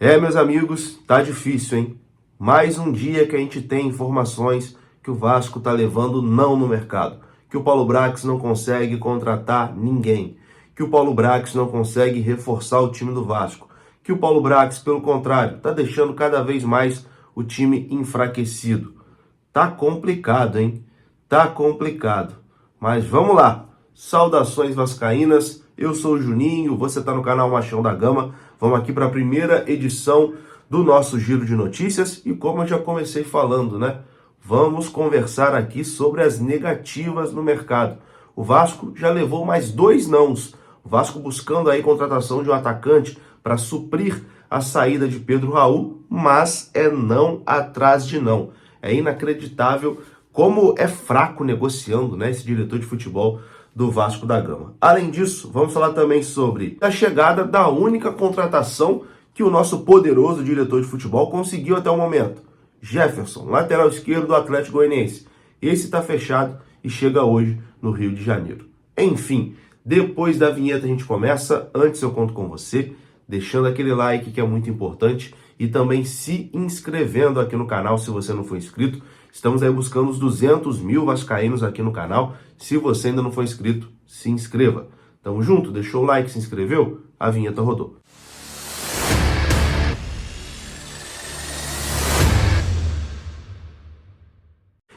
Meus amigos, tá difícil, hein? Mais um dia que a gente tem informações que o Vasco tá levando não no mercado, que o Paulo Brax não consegue contratar ninguém, que o Paulo Brax não consegue reforçar o time do Vasco, que o Paulo Brax, pelo contrário, tá deixando cada vez mais o time enfraquecido. Tá complicado, hein? Tá complicado. Mas vamos lá. Saudações vascaínas. Eu sou o Juninho, você tá no canal Machão da Gama. Vamos aqui para a primeira edição do nosso Giro de Notícias e como eu já comecei falando, né? Vamos conversar aqui sobre as negativas no mercado. O Vasco já levou mais 2 nãos. O Vasco buscando aí contratação de um atacante para suprir a saída de Pedro Raul, mas é não atrás de não. É inacreditável como é fraco negociando, né, esse diretor de futebol do Vasco da Gama. Além disso, vamos falar também sobre a chegada da única contratação que o nosso poderoso diretor de futebol conseguiu até o momento. Jefferson, lateral esquerdo do Atlético Goianiense. Esse está fechado e chega hoje no Rio de Janeiro. Enfim, depois da vinheta a gente começa. Antes eu conto com você, deixando aquele like que é muito importante e também se inscrevendo aqui no canal se você não for inscrito. Estamos aí buscando os 200 mil vascaínos aqui no canal. Se você ainda não for inscrito, se inscreva. Tamo junto? Deixou o like, se inscreveu? A vinheta rodou.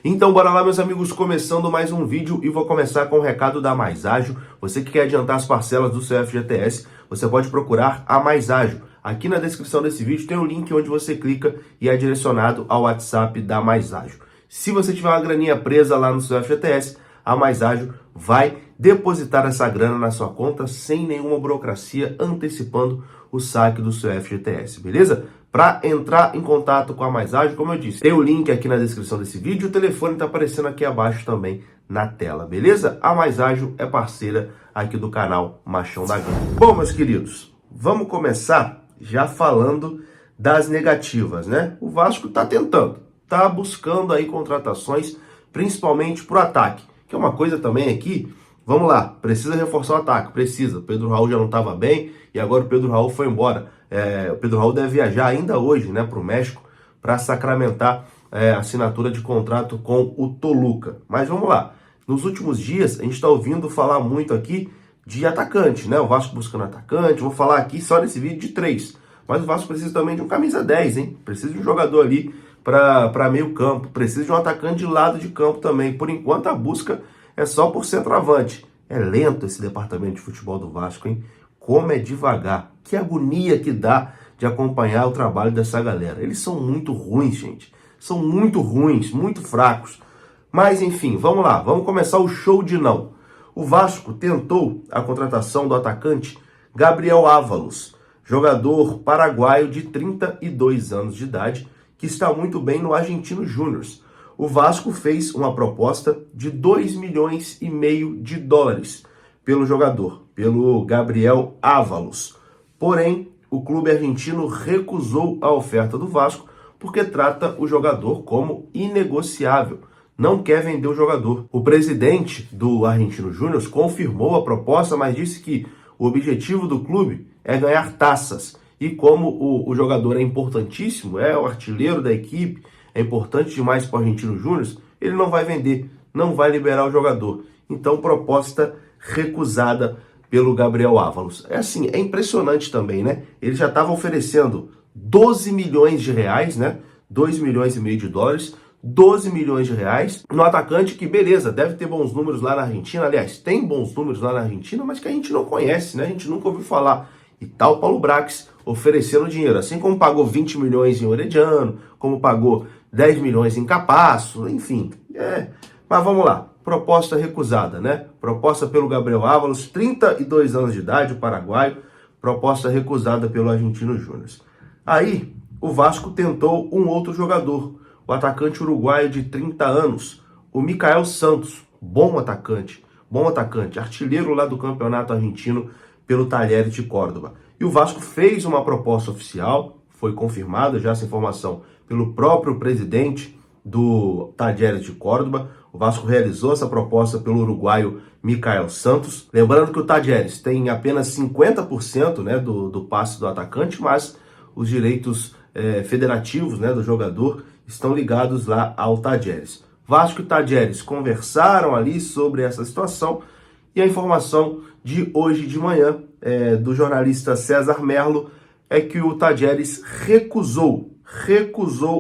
Então bora lá, meus amigos, começando mais um vídeo e vou começar com o recado da Mais Ágil. Você que quer adiantar as parcelas do seu FGTS, você pode procurar a Mais Ágil. Aqui na descrição desse vídeo tem um link onde você clica e é direcionado ao WhatsApp da Mais Ágil. Se você tiver uma graninha presa lá no seu FGTS, a Mais Ágil vai depositar essa grana na sua conta sem nenhuma burocracia, antecipando o saque do seu FGTS, beleza? Para entrar em contato com a Mais Ágil, como eu disse, tem o link aqui na descrição desse vídeo, o telefone está aparecendo aqui abaixo também na tela, beleza? A Mais Ágil é parceira aqui do canal Machão da Gama. Bom, meus queridos, vamos começar já falando das negativas, né? O Vasco está tentando, está buscando aí contratações, principalmente para o ataque, que é uma coisa também aqui. Vamos lá, precisa reforçar o ataque, precisa. O Pedro Raul já não estava bem e agora o Pedro Raul foi embora. O Pedro Raul deve viajar ainda hoje, né, para o México para sacramentar a assinatura de contrato com o Toluca. Mas vamos lá, nos últimos dias a gente está ouvindo falar muito aqui de atacante, né? O Vasco buscando atacante. Vou falar aqui só nesse vídeo de 3. Mas o Vasco precisa também de um camisa 10, hein? Precisa de um jogador ali para meio campo. Precisa de um atacante de lado de campo também. Por enquanto a busca é só por centroavante. É lento esse departamento de futebol do Vasco, hein? Como é devagar. Que agonia que dá de acompanhar o trabalho dessa galera. Eles são muito ruins, gente. São muito ruins, muito fracos. Mas enfim, vamos lá. Vamos começar o show de não. O Vasco tentou a contratação do atacante Gabriel Ávalos, jogador paraguaio de 32 anos de idade, que está muito bem no Argentino Júnior. O Vasco fez uma proposta de 2,5 milhões de dólares pelo jogador, pelo Gabriel Ávalos. Porém, o clube argentino recusou a oferta do Vasco porque trata o jogador como inegociável. Não quer vender o jogador. O presidente do Argentino Júnior confirmou a proposta, mas disse que o objetivo do clube é ganhar taças. E como o jogador é importantíssimo, é o artilheiro da equipe, é importante demais para o Argentino Júnior, ele não vai vender, não vai liberar o jogador. Então, proposta recusada pelo Gabriel Ávalos. É assim, é impressionante também, né? Ele já estava oferecendo 12 milhões de reais, né? 2,5 milhões de dólares, 12 milhões de reais no atacante que, beleza, deve ter bons números lá na Argentina. Aliás, tem bons números lá na Argentina, mas que a gente não conhece, né? A gente nunca ouviu falar. E tal Paulo Brax oferecendo dinheiro, assim como pagou 20 milhões em Orediano, como pagou 10 milhões em Capasso, enfim. Mas vamos lá, proposta recusada, né? Proposta pelo Gabriel Ávalos, 32 anos de idade, o paraguaio, proposta recusada pelo Argentino Júnior. Aí, o Vasco tentou um outro jogador, o atacante uruguaio de 30 anos, o Micael Santos, bom atacante, artilheiro lá do campeonato argentino pelo Talleres de Córdoba. E o Vasco fez uma proposta oficial, foi confirmada já essa informação pelo próprio presidente do Talleres de Córdoba. O Vasco realizou essa proposta pelo uruguaio Micael Santos. Lembrando que o Talleres tem apenas 50%, né, do passe do atacante, mas os direitos federativos, né, do jogador estão ligados lá ao Tadjeres. Vasco e Tadjeres conversaram ali sobre essa situação e a informação de hoje de manhã do jornalista César Merlo é que o Tadjeres recusou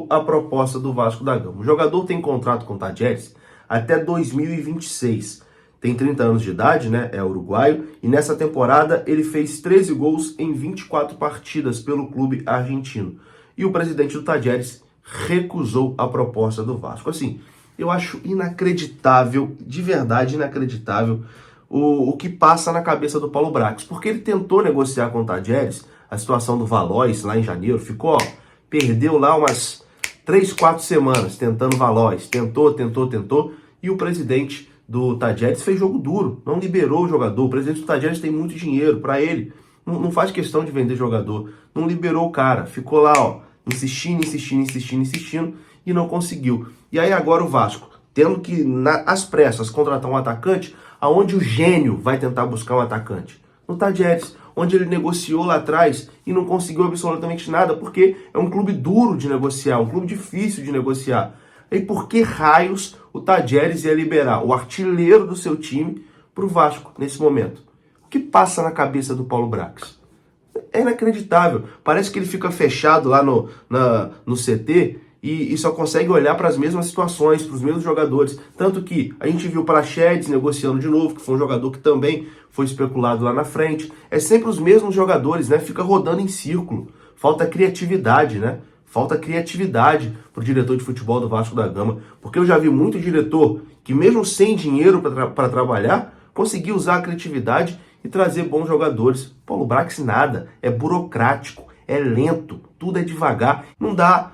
a proposta do Vasco da Gama. O jogador tem contrato com o Tadjeres até 2026. Tem 30 anos de idade, né? É uruguaio. E nessa temporada ele fez 13 gols em 24 partidas pelo clube argentino. E o presidente do Tadjeres recusou a proposta do Vasco. Assim, eu acho inacreditável, de verdade inacreditável, o que passa na cabeça do Paulo Brax. Porque ele tentou negociar com o Tadjeres a situação do Valois lá em janeiro. Ficou, perdeu lá umas 3, 4 semanas tentando Valois. Tentou. E o presidente do Tadjeres fez jogo duro, não liberou o jogador. O presidente do Tadjeres tem muito dinheiro para ele, não faz questão de vender jogador. Não liberou o cara, ficou lá, insistindo e não conseguiu. E aí agora o Vasco, tendo que, às pressas, contratar um atacante, aonde o gênio vai tentar buscar um atacante? No Tadjeres, onde ele negociou lá atrás e não conseguiu absolutamente nada, porque é um clube duro de negociar, um clube difícil de negociar. E por que raios o Tadjeres ia liberar o artilheiro do seu time para o Vasco nesse momento? O que passa na cabeça do Paulo Brax? É inacreditável. Parece que ele fica fechado lá no CT e só consegue olhar para as mesmas situações, para os mesmos jogadores. Tanto que a gente viu o Praxedes negociando de novo, que foi um jogador que também foi especulado lá na frente. É sempre os mesmos jogadores, né? Fica rodando em círculo. Falta criatividade, né? Falta criatividade para o diretor de futebol do Vasco da Gama. Porque eu já vi muito diretor que, mesmo sem dinheiro para trabalhar, conseguiu usar a criatividade e trazer bons jogadores. Paulo Brax nada. É burocrático, é lento, tudo é devagar. Não dá.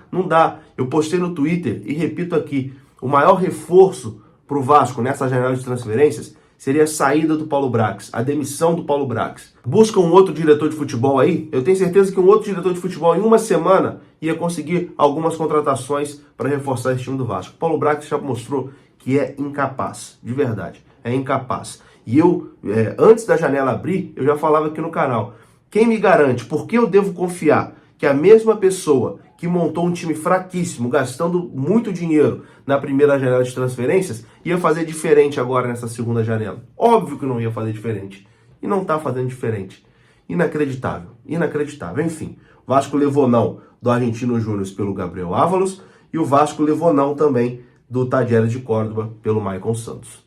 Eu postei no Twitter e repito aqui, o maior reforço para o Vasco nessa janela de transferências seria a saída do Paulo Brax, a demissão do Paulo Brax. Busca um outro diretor de futebol aí, eu tenho certeza que um outro diretor de futebol em uma semana ia conseguir algumas contratações para reforçar esse time do Vasco. O Paulo Brax já mostrou que é incapaz, de verdade, é incapaz. E eu, antes da janela abrir, eu já falava aqui no canal, quem me garante, por que eu devo confiar que a mesma pessoa que montou um time fraquíssimo, gastando muito dinheiro na primeira janela de transferências, ia fazer diferente agora nessa segunda janela? Óbvio que não ia fazer diferente. E não está fazendo diferente. Inacreditável. Enfim, o Vasco levou não do Argentino Júnior pelo Gabriel Ávalos e o Vasco levou não também do Tadjeres de Córdoba pelo Maicon Santos.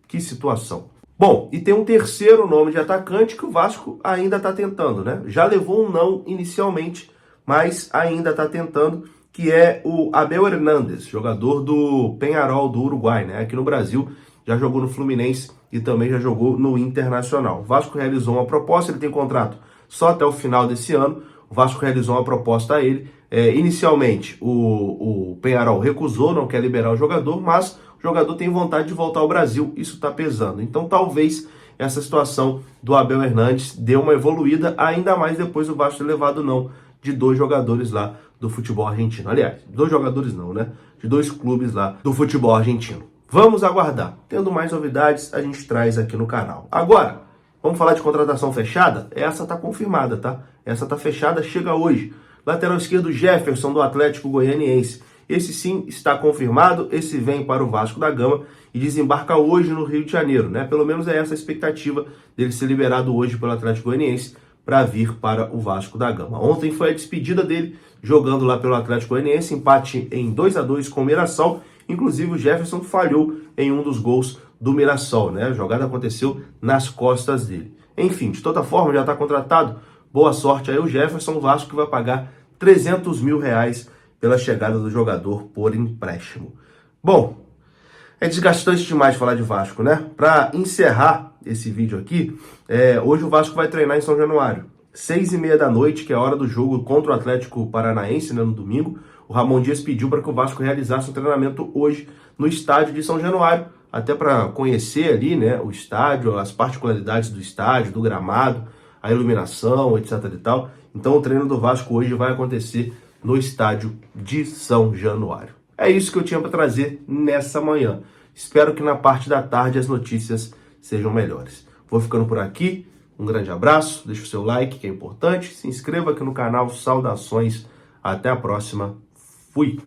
Que situação. Bom, e tem um terceiro nome de atacante que o Vasco ainda está tentando, né? Já levou um não inicialmente, mas ainda está tentando, que é o Abel Hernández, jogador do Peñarol do Uruguai, né? Aqui no Brasil, já jogou no Fluminense e também já jogou no Internacional. O Vasco realizou uma proposta, ele tem contrato só até o final desse ano. O Vasco realizou uma proposta a ele. Inicialmente, o Peñarol recusou, não quer liberar o jogador, mas o jogador tem vontade de voltar ao Brasil, isso está pesando. Então, talvez essa situação do Abel Hernández dê uma evoluída, ainda mais depois do Vasco ter levado não de 2 jogadores lá do futebol argentino. Aliás, 2 jogadores não, né? De 2 clubes lá do futebol argentino. Vamos aguardar. Tendo mais novidades, a gente traz aqui no canal. Agora, vamos falar de contratação fechada? Essa tá confirmada, tá? Essa tá fechada, chega hoje. Lateral esquerdo Jefferson, do Atlético Goianiense. Esse sim está confirmado, esse vem para o Vasco da Gama e desembarca hoje no Rio de Janeiro, né? Pelo menos é essa a expectativa dele ser liberado hoje pelo Atlético Goianiense para vir para o Vasco da Gama. Ontem foi a despedida dele, jogando lá pelo Atlético Goianiense, empate em 2-2 com o Mirassol. Inclusive o Jefferson falhou em um dos gols do Mirassol, né? A jogada aconteceu nas costas dele. Enfim, de toda forma, já está contratado. Boa sorte aí o Jefferson, o Vasco que vai pagar R$300 mil pela chegada do jogador por empréstimo. Bom, é desgastante demais falar de Vasco, né? Para encerrar esse vídeo aqui, hoje o Vasco vai treinar em São Januário. 6h30 da noite, que é a hora do jogo contra o Atlético Paranaense, né, no domingo. O Ramon Dias pediu para que o Vasco realizasse um treinamento hoje no estádio de São Januário, até para conhecer ali, né, o estádio, as particularidades do estádio, do gramado, a iluminação, etc e tal. Então o treino do Vasco hoje vai acontecer no estádio de São Januário. É isso que eu tinha para trazer nessa manhã. Espero que na parte da tarde as notícias sejam melhores. Vou ficando por aqui. Um grande abraço, deixa o seu like que é importante, se inscreva aqui no canal, saudações, até a próxima, fui!